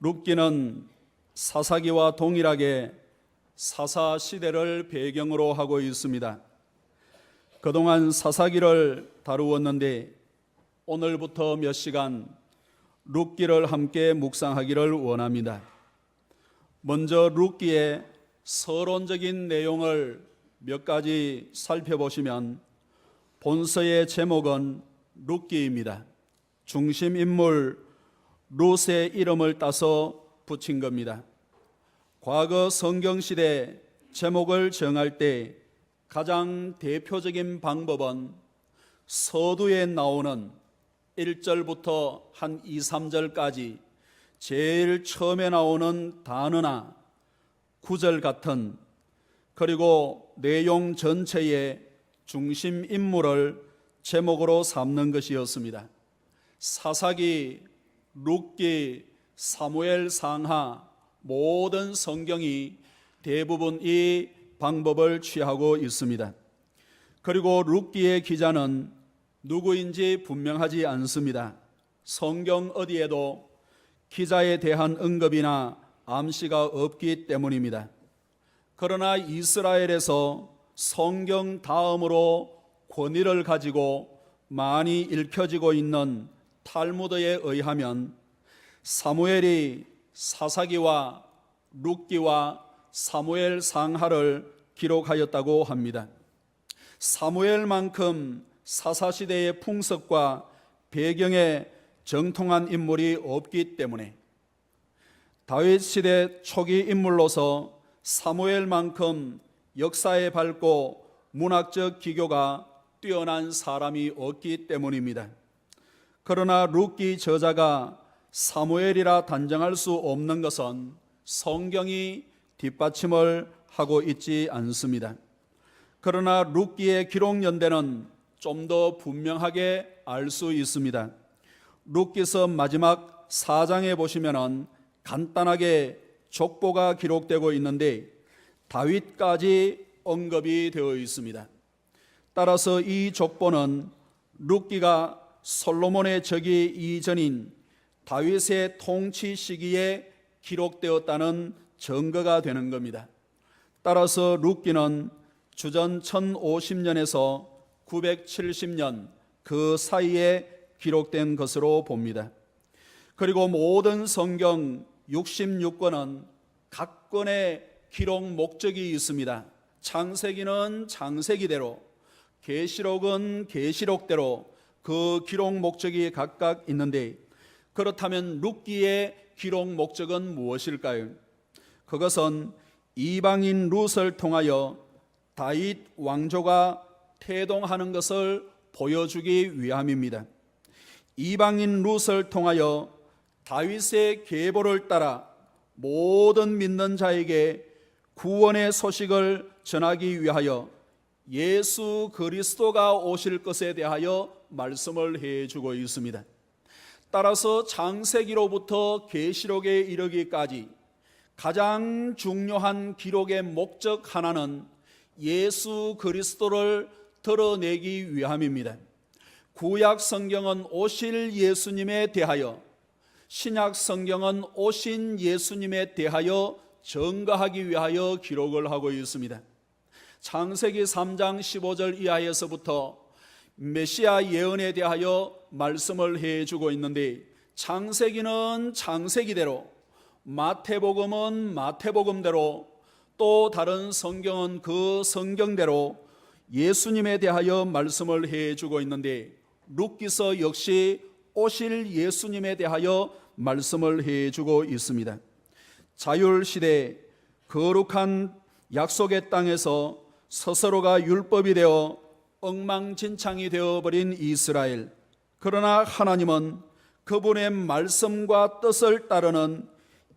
룻기는 사사기와 동일하게 사사 시대를 배경으로 하고 있습니다. 그동안 사사기를 다루었는데 오늘부터 몇 시간 룻기를 함께 묵상하기를 원합니다. 먼저 룻기의 서론적인 내용을 몇 가지 살펴보시면 본서의 제목은 룻기입니다. 중심 인물 룻의 이름을 따서 붙인 겁니다. 과거 성경시대 제목을 정할 때 가장 대표적인 방법은 서두에 나오는 1절부터 한 2, 3절까지 제일 처음에 나오는 단어나 구절 같은, 그리고 내용 전체의 중심 인물을 제목으로 삼는 것이었습니다. 사사기, 룻기, 사무엘 상하 모든 성경이 대부분 이 방법을 취하고 있습니다. 그리고 룻기의 기자는 누구인지 분명하지 않습니다. 성경 어디에도 기자에 대한 언급이나 암시가 없기 때문입니다. 그러나 이스라엘에서 성경 다음으로 권위를 가지고 많이 읽혀지고 있는 탈무드에 의하면 사무엘이 사사기와 룻기와 사무엘 상하를 기록하였다고 합니다. 사무엘만큼 사사시대의 풍습과 배경에 정통한 인물이 없기 때문에 다윗 시대 초기 인물로서 사무엘만큼 역사에 밝고 문학적 기교가 뛰어난 사람이 없기 때문입니다. 그러나 룻기 저자가 사무엘이라 단정할 수 없는 것은 성경이 뒷받침을 하고 있지 않습니다. 그러나 룻기의 기록 연대는 좀 더 분명하게 알 수 있습니다. 룻기서 마지막 4장에 보시면은 간단하게 족보가 기록되고 있는데 다윗까지 언급이 되어 있습니다. 따라서 이 족보는 룻기가 솔로몬의 즉위 이전인 다윗의 통치 시기에 기록되었다는 증거가 되는 겁니다. 따라서 룻기는 주전 1050년에서 970년 그 사이에 기록된 것으로 봅니다. 그리고 모든 성경 66권은 각 권의 기록 목적이 있습니다. 창세기는 창세기대로, 계시록은 계시록대로 그 기록 목적이 각각 있는데, 그렇다면 룻기의 기록 목적은 무엇일까요? 그것은 이방인 룻을 통하여 다윗 왕조가 태동하는 것을 보여주기 위함입니다. 이방인 룻을 통하여 다윗의 계보를 따라 모든 믿는 자에게 구원의 소식을 전하기 위하여 예수 그리스도가 오실 것에 대하여 말씀을 해주고 있습니다. 따라서 창세기로부터 계시록에 이르기까지 가장 중요한 기록의 목적 하나는 예수 그리스도를 드러내기 위함입니다. 구약 성경은 오실 예수님에 대하여, 신약 성경은 오신 예수님에 대하여 증거하기 위하여 기록을 하고 있습니다. 창세기 3장 15절 이하에서부터 메시아 예언에 대하여 말씀을 해주고 있는데, 창세기는 창세기대로, 마태복음은 마태복음대로, 또 다른 성경은 그 성경대로 예수님에 대하여 말씀을 해주고 있는데, 룻기서 역시 오실 예수님에 대하여 말씀을 해주고 있습니다. 자율시대 거룩한 약속의 땅에서 스스로가 율법이 되어 엉망진창이 되어버린 이스라엘, 그러나 하나님은 그분의 말씀과 뜻을 따르는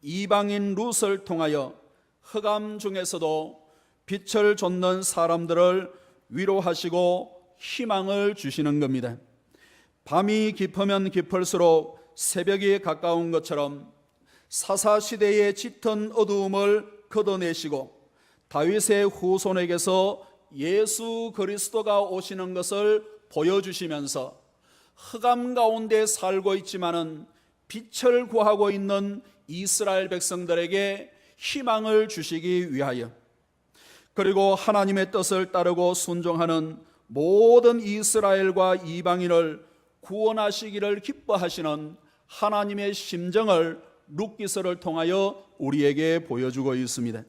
이방인 룻을 통하여 흑암 중에서도 빛을 좇는 사람들을 위로하시고 희망을 주시는 겁니다. 밤이 깊으면 깊을수록 새벽이 가까운 것처럼 사사시대의 짙은 어두움을 걷어내시고 다윗의 후손에게서 예수 그리스도가 오시는 것을 보여주시면서 흑암 가운데 살고 있지만은 빛을 구하고 있는 이스라엘 백성들에게 희망을 주시기 위하여, 그리고 하나님의 뜻을 따르고 순종하는 모든 이스라엘과 이방인을 구원하시기를 기뻐하시는 하나님의 심정을 룻기서를 통하여 우리에게 보여주고 있습니다.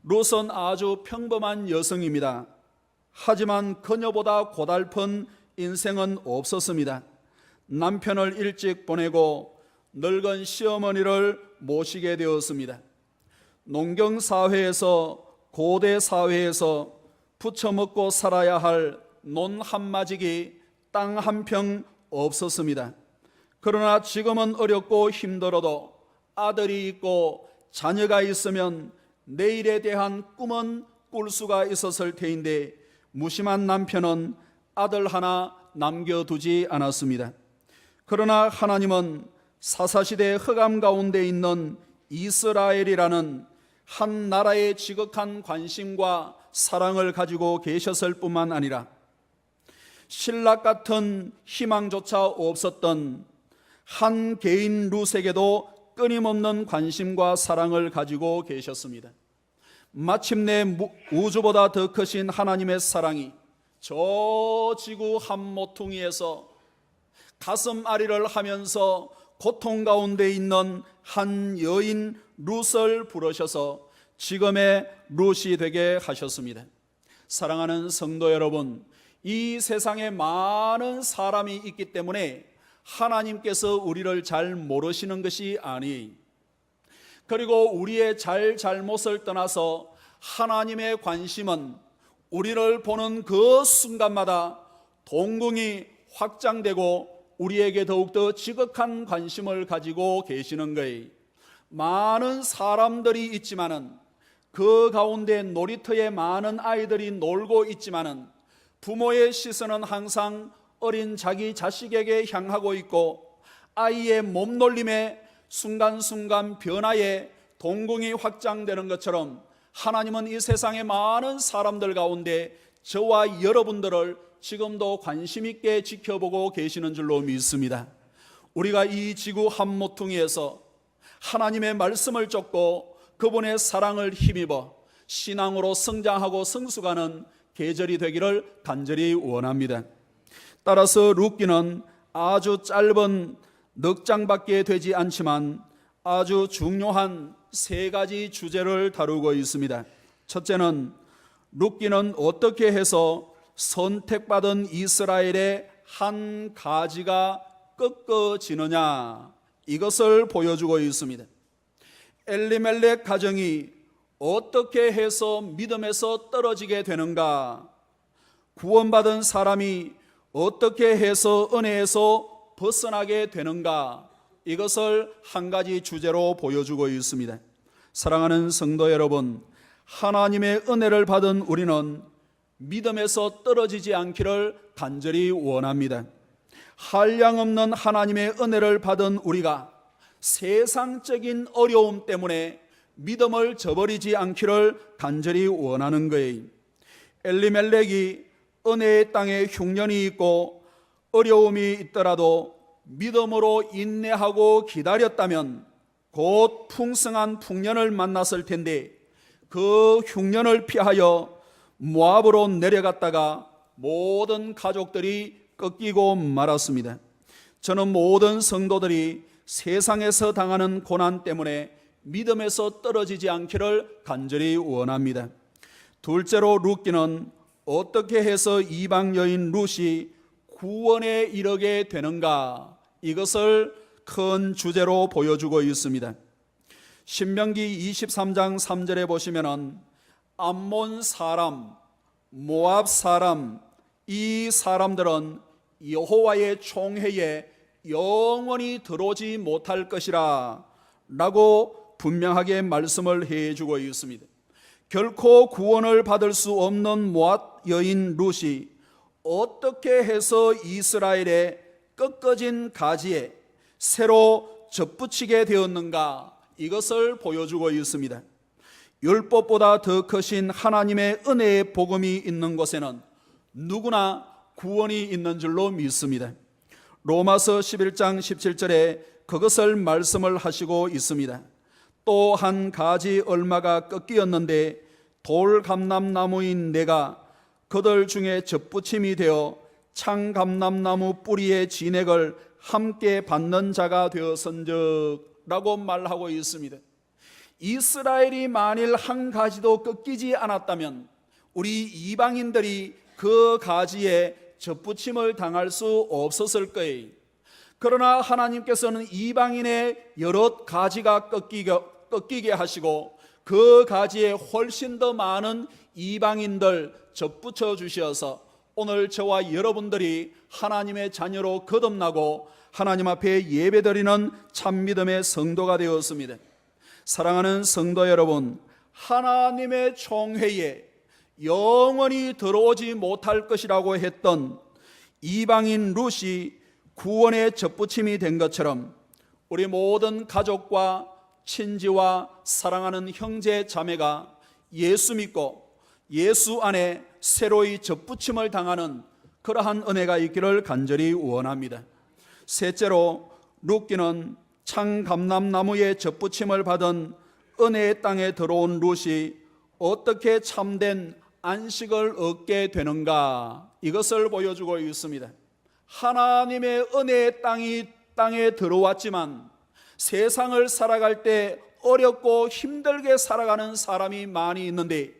룻은 아주 평범한 여성입니다. 하지만 그녀보다 고달픈 인생은 없었습니다. 남편을 일찍 보내고 늙은 시어머니를 모시게 되었습니다. 농경사회에서, 고대 사회에서 부쳐먹고 살아야 할 논 한마직이 땅 한 평 없었습니다. 그러나 지금은 어렵고 힘들어도 아들이 있고 자녀가 있으면 내일에 대한 꿈은 꿀 수가 있었을 테인데, 무심한 남편은 아들 하나 남겨두지 않았습니다. 그러나 하나님은 사사시대 흑암 가운데 있는 이스라엘이라는 한 나라의 지극한 관심과 사랑을 가지고 계셨을 뿐만 아니라 신락 같은 희망조차 없었던 한 개인 룻에게도 끊임없는 관심과 사랑을 가지고 계셨습니다. 마침내 우주보다 더 크신 하나님의 사랑이 저 지구 한 모퉁이에서 가슴 아리를 하면서 고통 가운데 있는 한 여인 룻을 부르셔서 지금의 룻이 되게 하셨습니다. 사랑하는 성도 여러분, 이 세상에 많은 사람이 있기 때문에 하나님께서 우리를 잘 모르시는 것이 아니에요. 그리고 우리의 잘못을 떠나서 하나님의 관심은 우리를 보는 그 순간마다 동궁이 확장되고 우리에게 더욱더 지극한 관심을 가지고 계시는 거예요. 많은 사람들이 있지만은, 그 가운데 놀이터에 많은 아이들이 놀고 있지만은 부모의 시선은 항상 어린 자기 자식에게 향하고 있고, 아이의 몸놀림에 순간순간 변화에 동궁이 확장되는 것처럼 하나님은 이 세상의 많은 사람들 가운데 저와 여러분들을 지금도 관심 있게 지켜보고 계시는 줄로 믿습니다. 우리가 이 지구 한 모퉁이에서 하나님의 말씀을 쫓고 그분의 사랑을 힘입어 신앙으로 성장하고 성숙하는 계절이 되기를 간절히 원합니다. 따라서 룻기는 아주 짧은 넉 장밖에 되지 않지만 아주 중요한 세 가지 주제를 다루고 있습니다. 첫째는 룻기는 어떻게 해서 선택받은 이스라엘의 한 가지가 꺾어지느냐, 이것을 보여주고 있습니다. 엘리멜렉 가정이 어떻게 해서 믿음에서 떨어지게 되는가, 구원받은 사람이 어떻게 해서 은혜에서 벗어나게 되는가, 이것을 한 가지 주제로 보여주고 있습니다. 사랑하는 성도 여러분, 하나님의 은혜를 받은 우리는 믿음에서 떨어지지 않기를 간절히 원합니다. 한량없는 하나님의 은혜를 받은 우리가 세상적인 어려움 때문에 믿음을 저버리지 않기를 간절히 원하는 거예요. 엘리멜렉이 은혜의 땅에 흉년이 있고 어려움이 있더라도 믿음으로 인내하고 기다렸다면 곧 풍성한 풍년을 만났을 텐데, 그 흉년을 피하여 모압으로 내려갔다가 모든 가족들이 꺾이고 말았습니다. 저는 모든 성도들이 세상에서 당하는 고난 때문에 믿음에서 떨어지지 않기를 간절히 원합니다. 둘째로 룻기는 어떻게 해서 이방 여인 룻이 구원에 이르게 되는가, 이것을 큰 주제로 보여주고 있습니다. 신명기 23장 3절에 보시면은 암몬 사람, 모압 사람, 이 사람들은 여호와의 총회에 영원히 들어오지 못할 것이라 라고 분명하게 말씀을 해주고 있습니다. 결코 구원을 받을 수 없는 모압 여인 룻이 어떻게 해서 이스라엘의 꺾어진 가지에 새로 접붙이게 되었는가, 이것을 보여주고 있습니다. 율법보다 더 크신 하나님의 은혜의 복음이 있는 곳에는 누구나 구원이 있는 줄로 믿습니다. 로마서 11장 17절에 그것을 말씀을 하시고 있습니다. 또 한 가지 얼마가 꺾이었는데 돌감람나무인 내가 그들 중에 접붙임이 되어 창감람나무 뿌리의 진액을 함께 받는 자가 되었은즉 라고 말하고 있습니다. 이스라엘이 만일 한 가지도 꺾이지 않았다면 우리 이방인들이 그 가지에 접붙임을 당할 수 없었을 거예요. 그러나 하나님께서는 이방인의 여러 가지가 꺾이게 하시고 그 가지에 훨씬 더 많은 이방인들 접붙여 주셔서 오늘 저와 여러분들이 하나님의 자녀로 거듭나고 하나님 앞에 예배드리는 참믿음의 성도가 되었습니다. 사랑하는 성도 여러분, 하나님의 총회에 영원히 들어오지 못할 것이라고 했던 이방인 룻이 구원의 접붙임이 된 것처럼 우리 모든 가족과 친지와 사랑하는 형제 자매가 예수 믿고 예수 안에 새로이 접붙임을 당하는 그러한 은혜가 있기를 간절히 원합니다. 셋째로 룻기는 창감람나무의 접붙임을 받은 은혜의 땅에 들어온 룻이 어떻게 참된 안식을 얻게 되는가, 이것을 보여주고 있습니다. 하나님의 은혜의 땅에 들어왔지만 세상을 살아갈 때 어렵고 힘들게 살아가는 사람이 많이 있는데,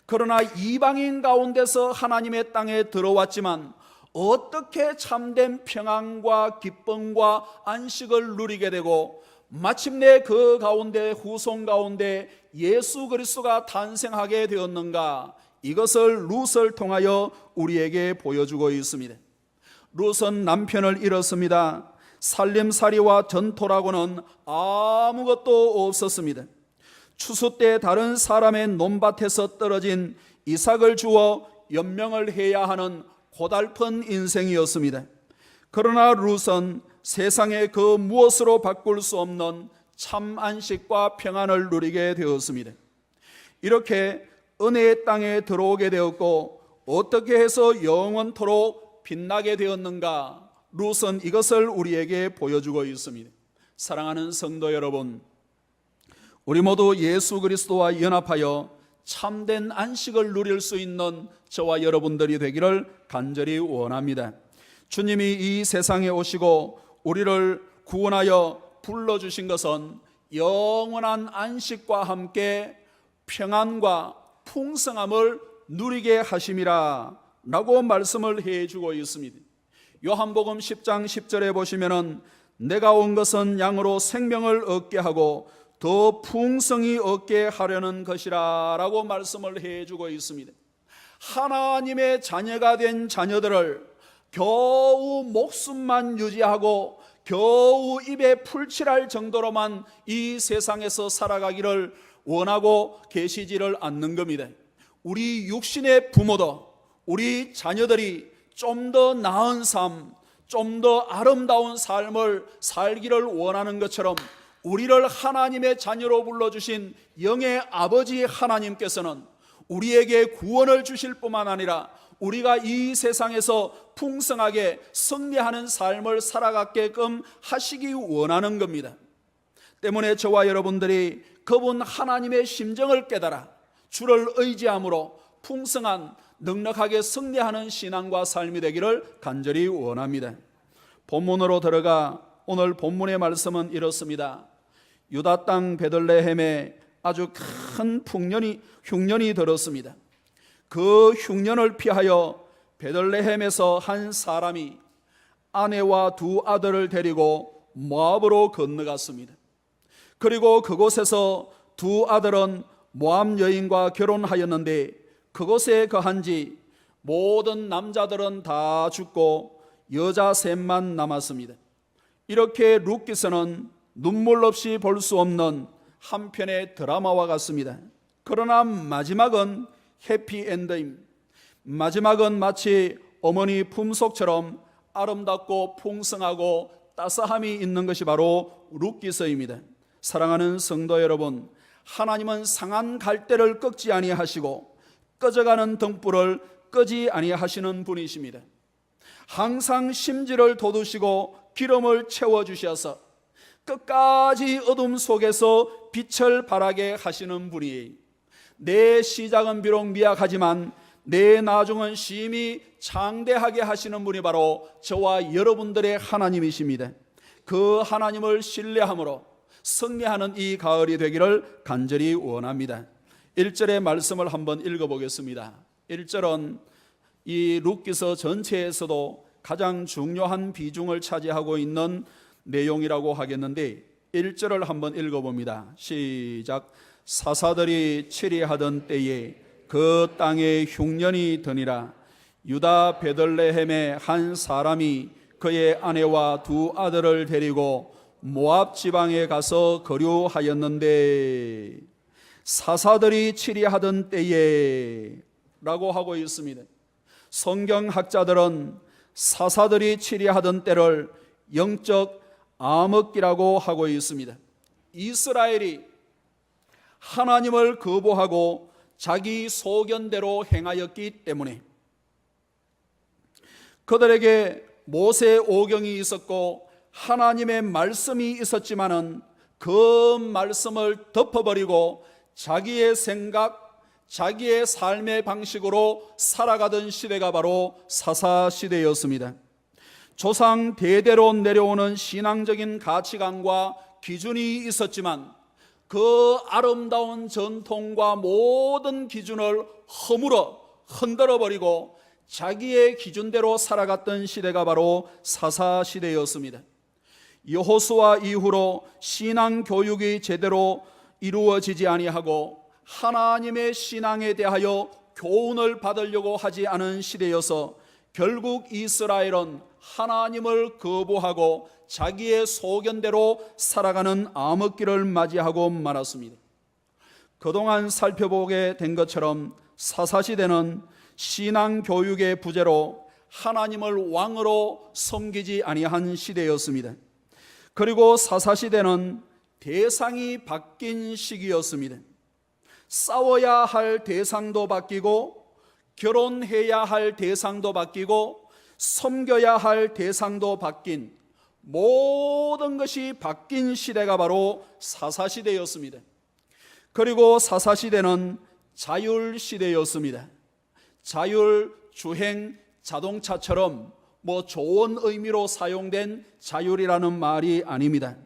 그러나 이방인 가운데서 하나님의 땅에 들어왔지만 어떻게 참된 평안과 기쁨과 안식을 누리게 되고 마침내 그 가운데 후손 가운데 예수 그리스도가 탄생하게 되었는가, 이것을 룻을 통하여 우리에게 보여주고 있습니다. 룻은 남편을 잃었습니다. 살림살이와 전토라고는 아무것도 없었습니다. 추수 때 다른 사람의 논밭에서 떨어진 이삭을 주어 연명을 해야 하는 고달픈 인생이었습니다. 그러나 룻은 세상의 그 무엇으로 바꿀 수 없는 참 안식과 평안을 누리게 되었습니다. 이렇게 은혜의 땅에 들어오게 되었고 어떻게 해서 영원토록 빛나게 되었는가, 룻은 이것을 우리에게 보여주고 있습니다. 사랑하는 성도 여러분, 우리 모두 예수 그리스도와 연합하여 참된 안식을 누릴 수 있는 저와 여러분들이 되기를 간절히 원합니다. 주님이 이 세상에 오시고 우리를 구원하여 불러주신 것은 영원한 안식과 함께 평안과 풍성함을 누리게 하심이라 라고 말씀을 해주고 있습니다. 요한복음 10장 10절에 보시면은 내가 온 것은 양으로 생명을 얻게 하고 더 풍성히 얻게 하려는 것이라 라고 말씀을 해주고 있습니다. 하나님의 자녀가 된 자녀들을 겨우 목숨만 유지하고 겨우 입에 풀칠할 정도로만 이 세상에서 살아가기를 원하고 계시지를 않는 겁니다. 우리 육신의 부모도 우리 자녀들이 좀 더 나은 삶, 좀 더 아름다운 삶을 살기를 원하는 것처럼 우리를 하나님의 자녀로 불러주신 영의 아버지 하나님께서는 우리에게 구원을 주실 뿐만 아니라 우리가 이 세상에서 풍성하게 승리하는 삶을 살아가게끔 하시기 원하는 겁니다. 때문에 저와 여러분들이 그분 하나님의 심정을 깨달아 주를 의지함으로 풍성한 넉넉하게 승리하는 신앙과 삶이 되기를 간절히 원합니다. 본문으로 들어가 오늘 본문의 말씀은 이렇습니다. 유다 땅 베들레헴에 아주 큰 흉년이 들었습니다. 그 흉년을 피하여 베들레헴에서 한 사람이 아내와 두 아들을 데리고 모압으로 건너갔습니다. 그리고 그곳에서 두 아들은 모압 여인과 결혼하였는데 그곳에 거한 지 모든 남자들은 다 죽고 여자 셋만 남았습니다. 이렇게 룻기서는 눈물 없이 볼 수 없는 한편의 드라마와 같습니다. 그러나 마지막은 해피엔드입니다. 마지막은 마치 어머니 품속처럼 아름답고 풍성하고 따스함이 있는 것이 바로 룻기서입니다. 사랑하는 성도 여러분, 하나님은 상한 갈대를 꺾지 아니하시고 꺼져가는 등불을 끄지 아니하시는 분이십니다. 항상 심지를 돋우시고 기름을 채워주셔서 끝까지 어둠 속에서 빛을 발하게 하시는 분이, 내 시작은 비록 미약하지만 내 나중은 심히 장대하게 하시는 분이 바로 저와 여러분들의 하나님이십니다. 그 하나님을 신뢰함으로 승리하는 이 가을이 되기를 간절히 원합니다. 1절의 말씀을 한번 읽어보겠습니다. 1절은 이 룻기서 전체에서도 가장 중요한 비중을 차지하고 있는 내용이라고 하겠는데, 1절을 한번 읽어봅니다. 시작. 사사들이 치리하던 때에 그 땅에 흉년이 드니라. 유다 베들레헴의 한 사람이 그의 아내와 두 아들을 데리고 모압 지방에 가서 거류하였는데, 사사들이 치리하던 때에 라고 하고 있습니다. 성경학자들은 사사들이 치리하던 때를 영적 암흑기라고 하고 있습니다. 이스라엘이 하나님을 거부하고 자기 소견대로 행하였기 때문에 그들에게 모세 오경이 있었고 하나님의 말씀이 있었지만은 그 말씀을 덮어버리고 자기의 생각, 자기의 삶의 방식으로 살아가던 시대가 바로 사사시대였습니다. 조상 대대로 내려오는 신앙적인 가치관과 기준이 있었지만 그 아름다운 전통과 모든 기준을 허물어 흔들어버리고 자기의 기준대로 살아갔던 시대가 바로 사사시대였습니다. 여호수아 이후로 신앙 교육이 제대로 이루어지지 아니하고 하나님의 신앙에 대하여 교훈을 받으려고 하지 않은 시대여서 결국 이스라엘은 하나님을 거부하고 자기의 소견대로 살아가는 암흑기를 맞이하고 말았습니다. 그동안 살펴보게 된 것처럼 사사시대는 신앙 교육의 부재로 하나님을 왕으로 섬기지 아니한 시대였습니다. 그리고 사사시대는 대상이 바뀐 시기였습니다. 싸워야 할 대상도 바뀌고 결혼해야 할 대상도 바뀌고 섬겨야 할 대상도 바뀐, 모든 것이 바뀐 시대가 바로 사사시대였습니다. 그리고 사사시대는 자율시대였습니다. 자율, 주행, 자동차처럼 좋은 의미로 사용된 자율이라는 말이 아닙니다.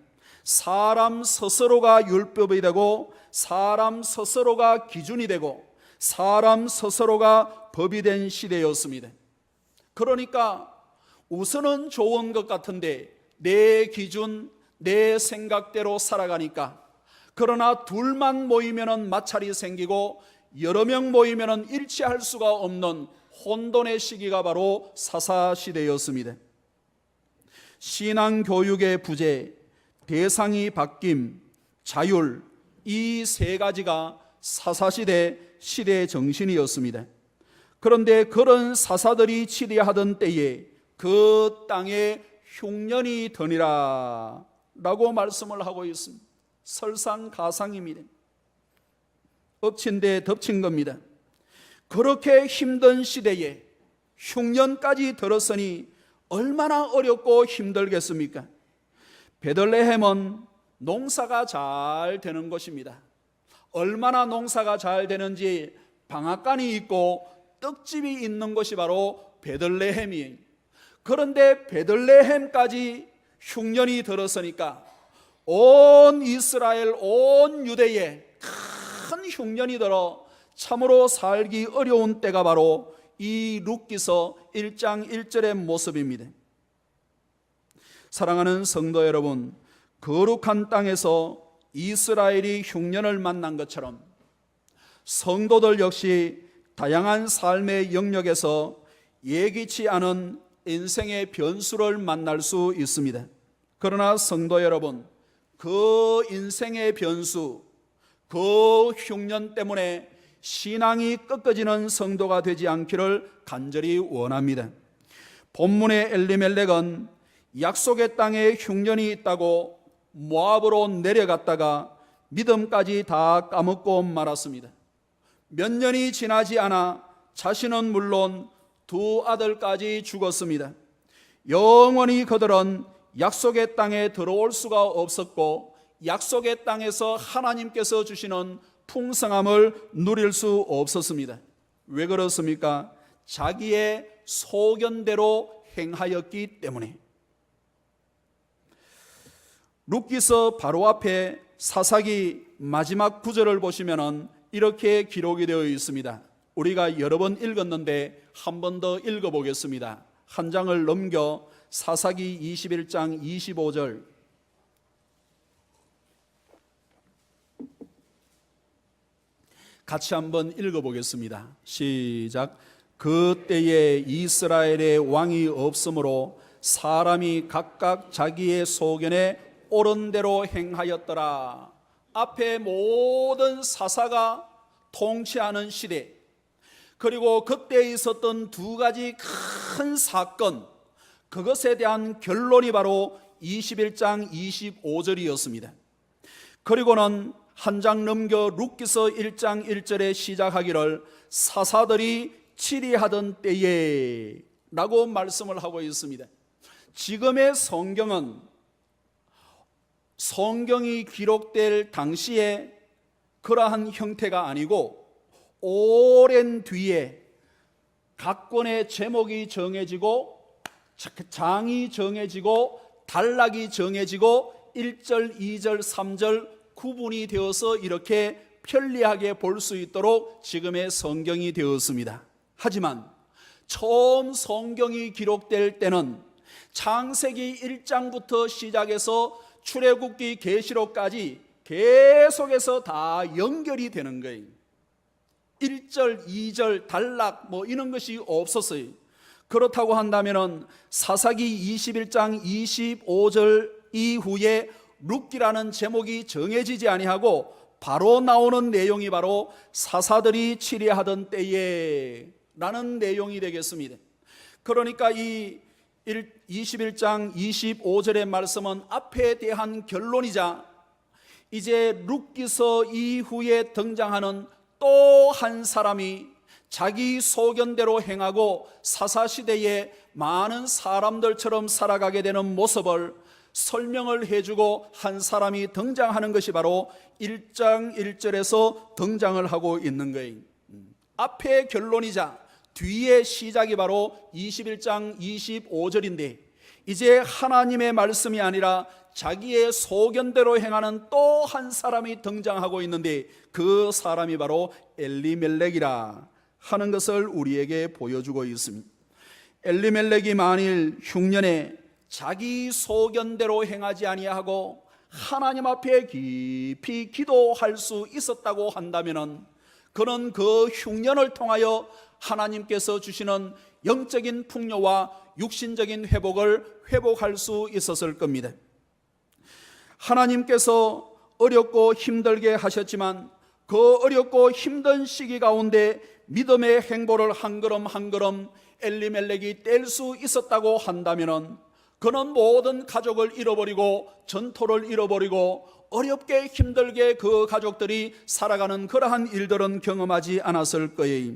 사람 스스로가 율법이 되고 사람 스스로가 기준이 되고 사람 스스로가 법이 된 시대였습니다. 그러니까 우선은 좋은 것 같은데 내 기준, 내 생각대로 살아가니까, 그러나 둘만 모이면 마찰이 생기고 여러 명 모이면 일치할 수가 없는 혼돈의 시기가 바로 사사시대였습니다. 신앙교육의 부재, 대상이 바뀜, 자율, 이 세 가지가 사사시대 시대의 정신이었습니다. 그런데 그런 사사들이 치리하던 때에 그 땅에 흉년이 드니라 라고 말씀을 하고 있습니다. 설상가상입니다. 엎친 데 덮친 겁니다. 그렇게 힘든 시대에 흉년까지 들었으니 얼마나 어렵고 힘들겠습니까? 베들레헴은 농사가 잘 되는 곳입니다. 얼마나 농사가 잘 되는지 방앗간이 있고 떡집이 있는 곳이 바로 베들레헴이에요. 그런데 베들레헴까지 흉년이 들었으니까 온 이스라엘, 온 유대에 큰 흉년이 들어 참으로 살기 어려운 때가 바로 이 룻기서 1장 1절의 모습입니다. 사랑하는 성도 여러분, 거룩한 땅에서 이스라엘이 흉년을 만난 것처럼 성도들 역시 다양한 삶의 영역에서 예기치 않은 인생의 변수를 만날 수 있습니다. 그러나 성도 여러분, 그 인생의 변수, 그 흉년 때문에 신앙이 꺾어지는 성도가 되지 않기를 간절히 원합니다. 본문의 엘리멜렉은 약속의 땅에 흉년이 있다고 모압으로 내려갔다가 믿음까지 다 까먹고 말았습니다. 몇 년이 지나지 않아 자신은 물론 두 아들까지 죽었습니다. 영원히 그들은 약속의 땅에 들어올 수가 없었고 약속의 땅에서 하나님께서 주시는 풍성함을 누릴 수 없었습니다. 왜 그렇습니까? 자기의 소견대로 행하였기 때문에. 룻기서 바로 앞에 사사기 마지막 구절을 보시면 이렇게 기록이 되어 있습니다. 우리가 여러 번 읽었는데 한 번 더 읽어보겠습니다. 한 장을 넘겨 사사기 21장 25절. 같이 한번 읽어보겠습니다. 시작. 그때에 이스라엘의 왕이 없으므로 사람이 각각 자기의 소견에 옳은 대로 행하였더라. 앞에 모든 사사가 통치하는 시대, 그리고 그때 있었던 두 가지 큰 사건, 그것에 대한 결론이 바로 21장 25절이었습니다. 그리고는 한 장 넘겨 룻기서 1장 1절에 시작하기를 사사들이 치리하던 때에 라고 말씀을 하고 있습니다. 지금의 성경은 성경이 기록될 당시에 그러한 형태가 아니고 오랜 뒤에 각 권의 제목이 정해지고 장이 정해지고 단락이 정해지고 1절, 2절, 3절 구분이 되어서 이렇게 편리하게 볼 수 있도록 지금의 성경이 되었습니다. 하지만 처음 성경이 기록될 때는 창세기 1장부터 시작해서 출애굽기 계시록까지 계속해서 다 연결이 되는 거예요. 1절, 2절, 단락 이런 것이 없었어요. 그렇다고 한다면 사사기 21장 25절 이후에 룻기라는 제목이 정해지지 아니하고 바로 나오는 내용이 바로 사사들이 치리하던 때에 라는 내용이 되겠습니다. 그러니까 이 21장 25절의 말씀은 앞에 대한 결론이자 이제 룻기서 이후에 등장하는 또 한 사람이 자기 소견대로 행하고 사사시대에 많은 사람들처럼 살아가게 되는 모습을 설명을 해주고 한 사람이 등장하는 것이 바로 1장 1절에서 등장을 하고 있는 거예요. 앞에 결론이자 뒤에 시작이 바로 21장 25절인데 이제 하나님의 말씀이 아니라 자기의 소견대로 행하는 또 한 사람이 등장하고 있는데 그 사람이 바로 엘리멜렉이라 하는 것을 우리에게 보여주고 있습니다. 엘리멜렉이 만일 흉년에 자기 소견대로 행하지 아니하고 하나님 앞에 깊이 기도할 수 있었다고 한다면 그는 그 흉년을 통하여 하나님께서 주시는 영적인 풍요와 육신적인 회복을 회복할 수 있었을 겁니다. 하나님께서 어렵고 힘들게 하셨지만 그 어렵고 힘든 시기 가운데 믿음의 행보를 한 걸음 한 걸음 엘리멜렉이 뗄 수 있었다고 한다면 그는 모든 가족을 잃어버리고 전토를 잃어버리고 어렵게 힘들게 그 가족들이 살아가는 그러한 일들은 경험하지 않았을 거예요.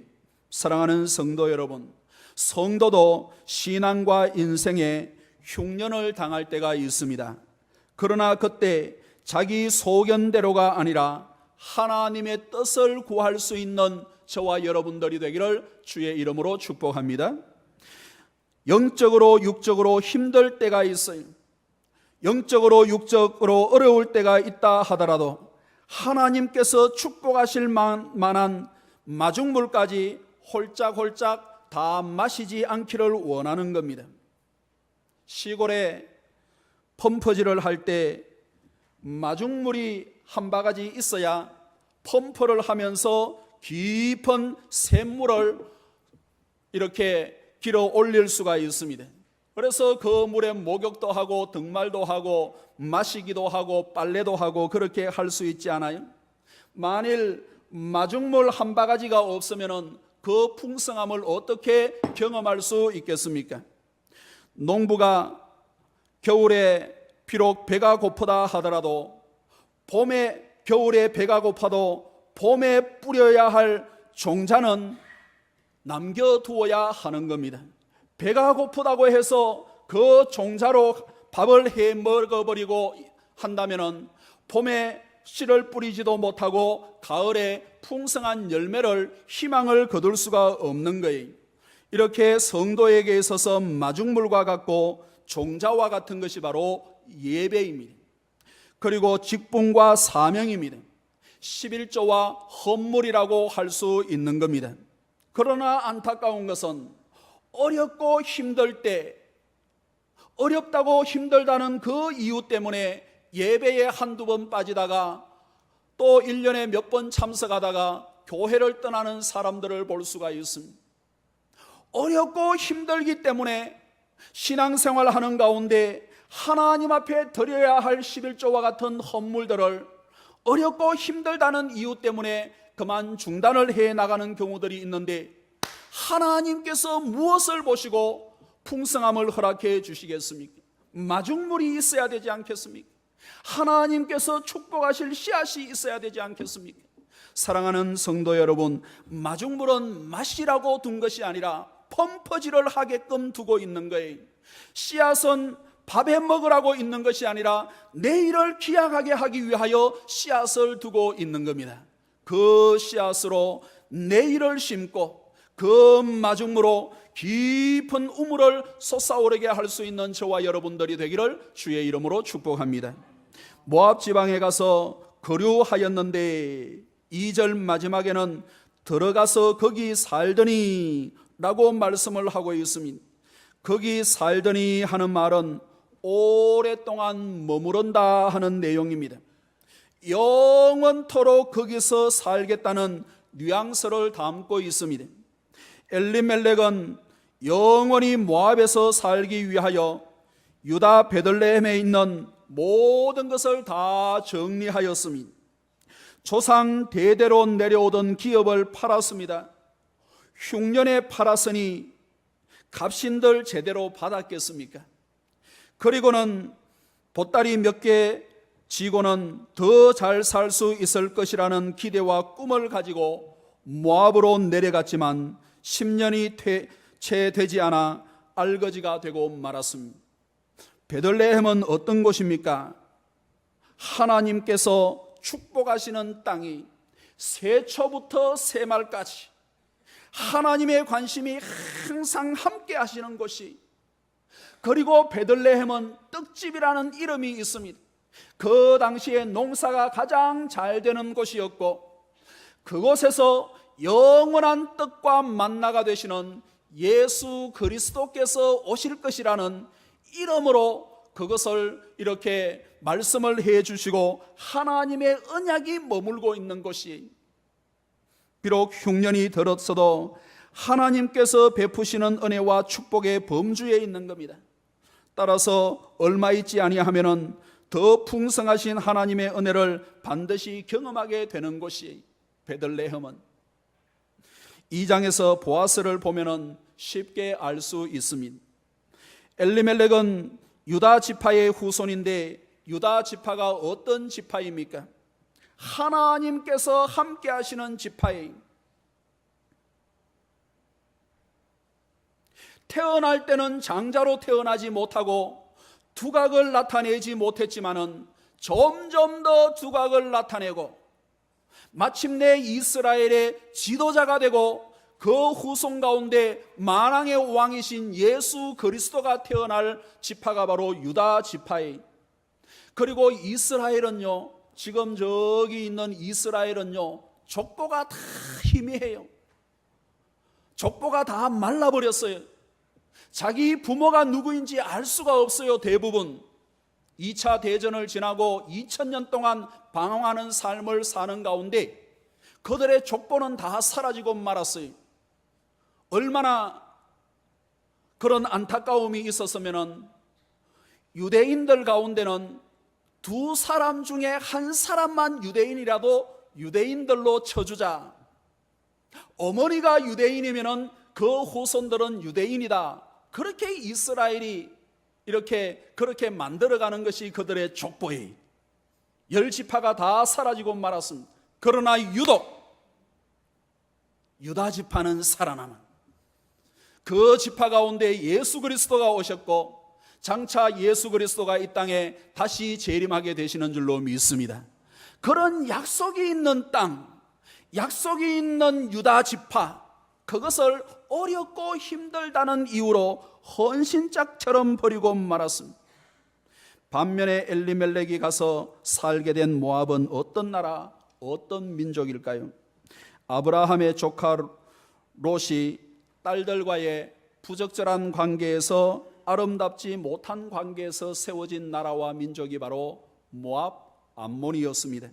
사랑하는 성도 여러분, 성도도 신앙과 인생에 흉년을 당할 때가 있습니다. 그러나 그때 자기 소견대로가 아니라 하나님의 뜻을 구할 수 있는 저와 여러분들이 되기를 주의 이름으로 축복합니다. 영적으로 육적으로 힘들 때가 있어요. 영적으로 육적으로 어려울 때가 있다 하더라도 하나님께서 축복하실 만한 마중물까지 홀짝홀짝 다 마시지 않기를 원하는 겁니다. 시골에 펌프질을 할 때 마중물이 한 바가지 있어야 펌프를 하면서 깊은 샘물을 이렇게 길어 올릴 수가 있습니다. 그래서 그 물에 목욕도 하고 등말도 하고 마시기도 하고 빨래도 하고 그렇게 할 수 있지 않아요? 만일 마중물 한 바가지가 없으면 그 풍성함을 어떻게 경험할 수 있겠습니까? 농부가 겨울에 비록 배가 고프다 하더라도 겨울에 배가 고파도 봄에 뿌려야 할 종자는 남겨두어야 하는 겁니다. 배가 고프다고 해서 그 종자로 밥을 해 먹어버리고 한다면은 봄에 씨를 뿌리지도 못하고 가을에 풍성한 열매를 희망을 거둘 수가 없는 거예요. 이렇게 성도에게 있어서 마중물과 같고 종자와 같은 것이 바로 예배입니다. 그리고 직분과 사명입니다. 11조와 헌물이라고 할 수 있는 겁니다. 그러나 안타까운 것은 어렵고 힘들 때, 어렵다고 힘들다는 그 이유 때문에 예배에 한두 번 빠지다가 또 1년에 몇 번 참석하다가 교회를 떠나는 사람들을 볼 수가 있습니다. 어렵고 힘들기 때문에 신앙생활 하는 가운데 하나님 앞에 드려야 할 11조와 같은 헌물들을 어렵고 힘들다는 이유 때문에 그만 중단을 해 나가는 경우들이 있는데, 하나님께서 무엇을 보시고 풍성함을 허락해 주시겠습니까? 마중물이 있어야 되지 않겠습니까? 하나님께서 축복하실 씨앗이 있어야 되지 않겠습니까? 사랑하는 성도 여러분, 마중물은 마시라고 둔 것이 아니라 펌퍼질을 하게끔 두고 있는 거예요. 씨앗은 밥에 먹으라고 있는 것이 아니라 내일을 기약하게 하기 위하여 씨앗을 두고 있는 겁니다. 그 씨앗으로 내일을 심고 그 마중물로 깊은 우물을 솟아오르게 할 수 있는 저와 여러분들이 되기를 주의 이름으로 축복합니다. 모압 지방에 가서 거류하였는데 2절 마지막에는 들어가서 거기 살더니 라고 말씀을 하고 있습니다. 거기 살더니 하는 말은 오랫동안 머무른다 하는 내용입니다. 영원토록 거기서 살겠다는 뉘앙스를 담고 있습니다. 엘리멜렉은 영원히 모압에서 살기 위하여 유다 베들레헴에 있는 모든 것을 다 정리하였습니다. 조상 대대로 내려오던 기업을 팔았습니다. 흉년에 팔았으니 값인들 제대로 받았겠습니까? 그리고는 보따리 몇 개 지고는 더 잘 살 수 있을 것이라는 기대와 꿈을 가지고 모압으로 내려갔지만 10년이 채 되지 않아 알거지가 되고 말았습니다. 베들레헴은 어떤 곳입니까? 하나님께서 축복하시는 땅이 새초부터 새말까지 하나님의 관심이 항상 함께 하시는 곳이, 그리고 베들레헴은 떡집이라는 이름이 있습니다. 그 당시에 농사가 가장 잘 되는 곳이었고, 그곳에서 영원한 떡과 만나가 되시는 예수 그리스도께서 오실 것이라는 이름으로 그것을 이렇게 말씀을 해 주시고 하나님의 언약이 머물고 있는 곳이, 비록 흉년이 들었어도 하나님께서 베푸시는 은혜와 축복의 범주에 있는 겁니다. 따라서 얼마 있지 아니하면은 더 풍성하신 하나님의 은혜를 반드시 경험하게 되는 곳이 베들레헴은, 2장에서 보아스를 보면은 쉽게 알 수 있습니다. 엘리멜렉은 유다 지파의 후손인데 유다 지파가 어떤 지파입니까? 하나님께서 함께 하시는 지파예요. 태어날 때는 장자로 태어나지 못하고 두각을 나타내지 못했지만은 점점 더 두각을 나타내고 마침내 이스라엘의 지도자가 되고 그 후손 가운데 만왕의 왕이신 예수 그리스도가 태어날 지파가 바로 유다 지파예요. 그리고 이스라엘은요, 지금 저기 있는 이스라엘은요, 족보가 다 희미해요. 족보가 다 말라버렸어요. 자기 부모가 누구인지 알 수가 없어요. 대부분 2차 대전을 지나고 2000년 동안 방황하는 삶을 사는 가운데 그들의 족보는 다 사라지고 말았어요. 얼마나 그런 안타까움이 있었으면 유대인들 가운데는 두 사람 중에 한 사람만 유대인이라도 유대인들로 쳐주자. 어머니가 유대인이면 그 후손들은 유대인이다. 그렇게 이스라엘이 그렇게 만들어가는 것이 그들의 족보예요. 10지파가 다 사라지고 말았습니다. 그러나 유독 유다 지파는 살아남은, 그 지파 가운데 예수 그리스도가 오셨고 장차 예수 그리스도가 이 땅에 다시 재림하게 되시는 줄로 믿습니다. 그런 약속이 있는 땅, 약속이 있는 유다 지파, 그것을 어렵고 힘들다는 이유로 헌신짝처럼 버리고 말았습니다. 반면에 엘리멜렉이 가서 살게 된 모압은 어떤 나라, 어떤 민족일까요? 아브라함의 조카 롯이 딸들과의 부적절한 관계에서, 아름답지 못한 관계에서 세워진 나라와 민족이 바로 모압, 암몬이었습니다.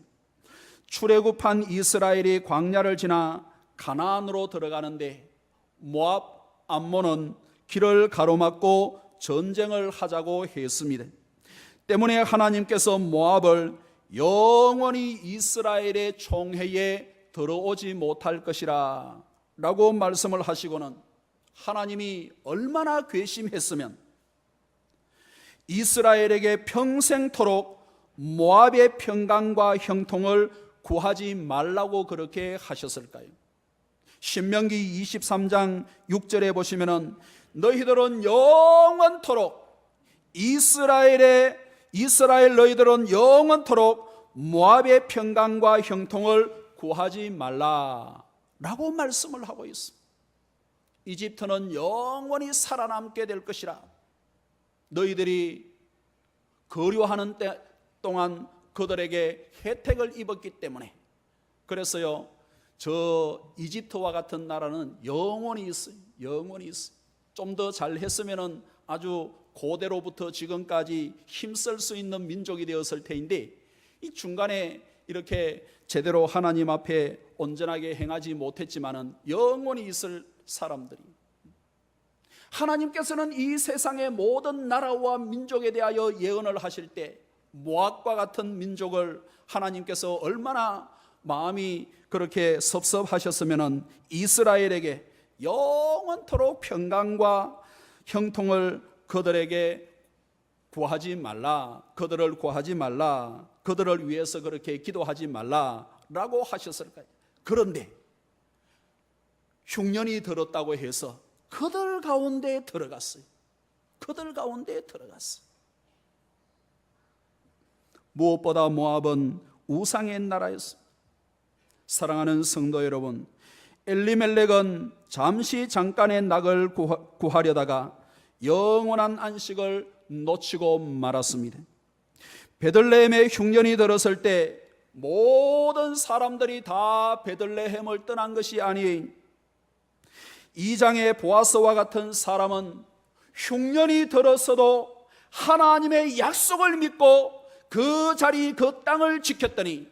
출애굽한 이스라엘이 광야를 지나 가나안으로 들어가는데 모압, 암몬은 길을 가로막고 전쟁을 하자고 했습니다. 때문에 하나님께서 모압을 영원히 이스라엘의 총회에 들어오지 못할 것이라 라고 말씀을 하시고는, 하나님이 얼마나 괘씸했으면 이스라엘에게 평생토록 모압의 평강과 형통을 구하지 말라고 그렇게 하셨을까요? 신명기 23장 6절에 보시면은 너희들은 영원토록 이스라엘 너희들은 영원토록 모압의 평강과 형통을 구하지 말라라고 말씀을 하고 있습니다. 이집트는 영원히 살아남게 될 것이라, 너희들이 거류하는 때 동안 그들에게 혜택을 입었기 때문에, 그래서요, 저 이집트와 같은 나라는 영원히 있어요. 영원히 있어요. 좀 더 잘했으면은 아주 고대로부터 지금까지 힘쓸 수 있는 민족이 되었을 테인데, 이 중간에 이렇게 제대로 하나님 앞에 온전하게 행하지 못했지만은 영원히 있을 사람들이, 하나님께서는 이 세상의 모든 나라와 민족에 대하여 예언을 하실 때 모압과 같은 민족을 하나님께서 얼마나 마음이 그렇게 섭섭하셨으면 이스라엘에게 영원토록 평강과 형통을 그들에게 구하지 말라, 그들을 구하지 말라, 그들을 위해서 그렇게 기도하지 말라라고 하셨을까요? 그런데 흉년이 들었다고 해서 그들 가운데 들어갔어요. 그들 가운데 들어갔어요. 무엇보다 모압은 우상의 나라였습니다. 사랑하는 성도 여러분, 엘리멜렉은 잠시 잠깐의 낙을 구하려다가 영원한 안식을 놓치고 말았습니다. 베들레헴에 흉년이 들었을 때 모든 사람들이 다 베들레헴을 떠난 것이 아니에요. 2장의 보아스와 같은 사람은 흉년이 들었어도 하나님의 약속을 믿고 그 자리, 그 땅을 지켰더니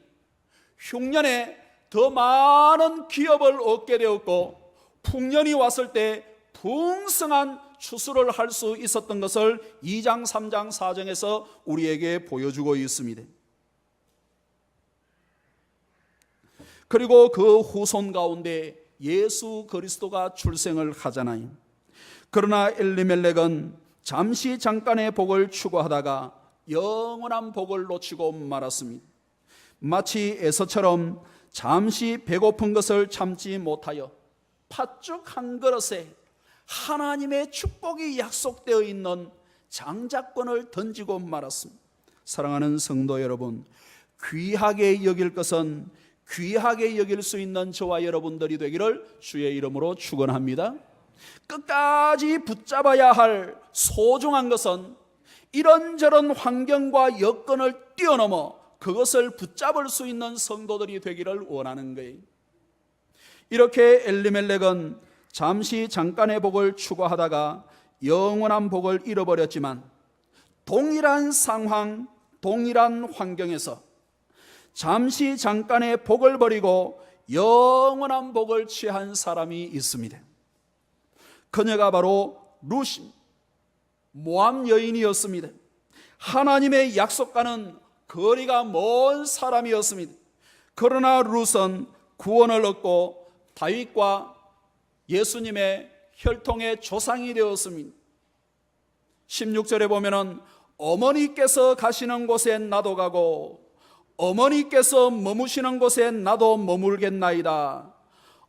흉년에 더 많은 기업을 얻게 되었고, 풍년이 왔을 때 풍성한 추수를 할 수 있었던 것을 2장, 3장, 4장에서 우리에게 보여주고 있습니다. 그리고 그 후손 가운데 예수 그리스도가 출생을 하잖아요. 그러나 엘리멜렉은 잠시 잠깐의 복을 추구하다가 영원한 복을 놓치고 말았습니다. 마치 에서처럼 잠시 배고픈 것을 참지 못하여 팥죽 한 그릇에 하나님의 축복이 약속되어 있는 장자권을 던지고 말았습니다. 사랑하는 성도 여러분, 귀하게 여길 것은 귀하게 여길 수 있는 저와 여러분들이 되기를 주의 이름으로 축원합니다. 끝까지 붙잡아야 할 소중한 것은 이런저런 환경과 여건을 뛰어넘어 그것을 붙잡을 수 있는 성도들이 되기를 원하는 거예요. 이렇게 엘리멜렉은 잠시 잠깐의 복을 추구하다가 영원한 복을 잃어버렸지만, 동일한 상황, 동일한 환경에서 잠시 잠깐의 복을 버리고 영원한 복을 취한 사람이 있습니다. 그녀가 바로 룻, 모압 여인이었습니다. 하나님의 약속과는 거리가 먼 사람이었습니다. 그러나 룻은 구원을 얻고 다윗과 예수님의 혈통의 조상이 되었습니다. 16절에 보면은 어머니께서 가시는 곳에 나도 가고 어머니께서 머무시는 곳에 나도 머물겠나이다.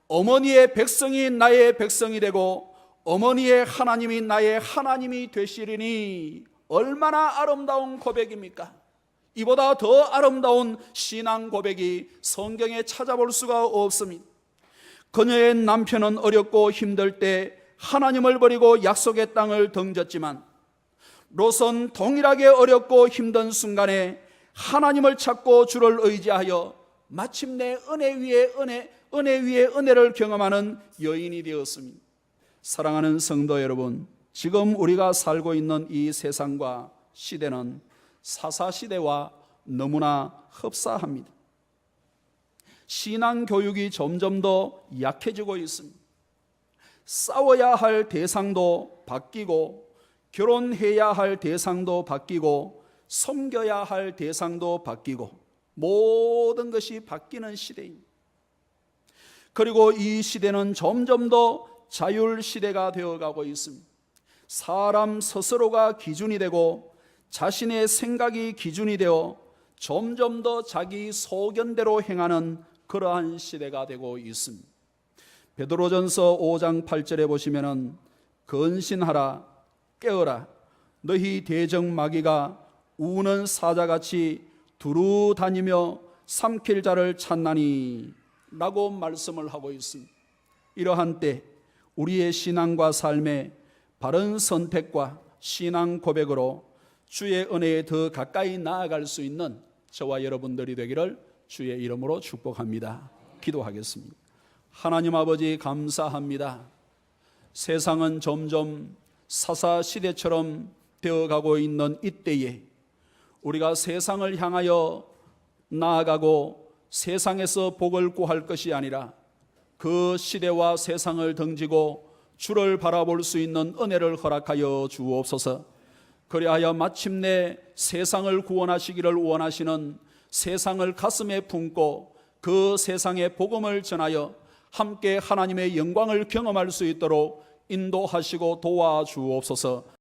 어머니의 백성이 나의 백성이 되고 어머니의 하나님이 나의 하나님이 되시리니 얼마나 아름다운 고백입니까? 이보다 더 아름다운 신앙 고백이 성경에 찾아볼 수가 없습니다. 그녀의 남편은 어렵고 힘들 때 하나님을 버리고 약속의 땅을 등졌지만 롯은 동일하게 어렵고 힘든 순간에 하나님을 찾고 주를 의지하여 마침내 은혜 위에 은혜를 경험하는 여인이 되었습니다. 사랑하는 성도 여러분, 지금 우리가 살고 있는 이 세상과 시대는 사사시대와 너무나 흡사합니다. 신앙 교육이 점점 더 약해지고 있습니다. 싸워야 할 대상도 바뀌고, 결혼해야 할 대상도 바뀌고, 섬겨야 할 대상도 바뀌고, 모든 것이 바뀌는 시대입니다. 그리고 이 시대는 점점 더 자율 시대가 되어가고 있습니다. 사람 스스로가 기준이 되고 자신의 생각이 기준이 되어 점점 더 자기 소견대로 행하는 그러한 시대가 되고 있습니다. 베드로전서 5장 8절에 보시면은 근신하라, 깨어라, 너희 대적마귀가 우는 사자같이 두루 다니며 삼킬 자를 찾나니 라고 말씀을 하고 있습니다. 이러한 때 우리의 신앙과 삶의 바른 선택과 신앙 고백으로 주의 은혜에 더 가까이 나아갈 수 있는 저와 여러분들이 되기를 주의 이름으로 축복합니다. 기도하겠습니다. 하나님 아버지, 감사합니다. 세상은 점점 사사시대처럼 되어가고 있는 이때에 우리가 세상을 향하여 나아가고 세상에서 복을 구할 것이 아니라 그 시대와 세상을 등지고 주를 바라볼 수 있는 은혜를 허락하여 주옵소서. 그리하여 마침내 세상을 구원하시기를 원하시는 세상을 가슴에 품고 그 세상의 복음을 전하여 함께 하나님의 영광을 경험할 수 있도록 인도하시고 도와주옵소서.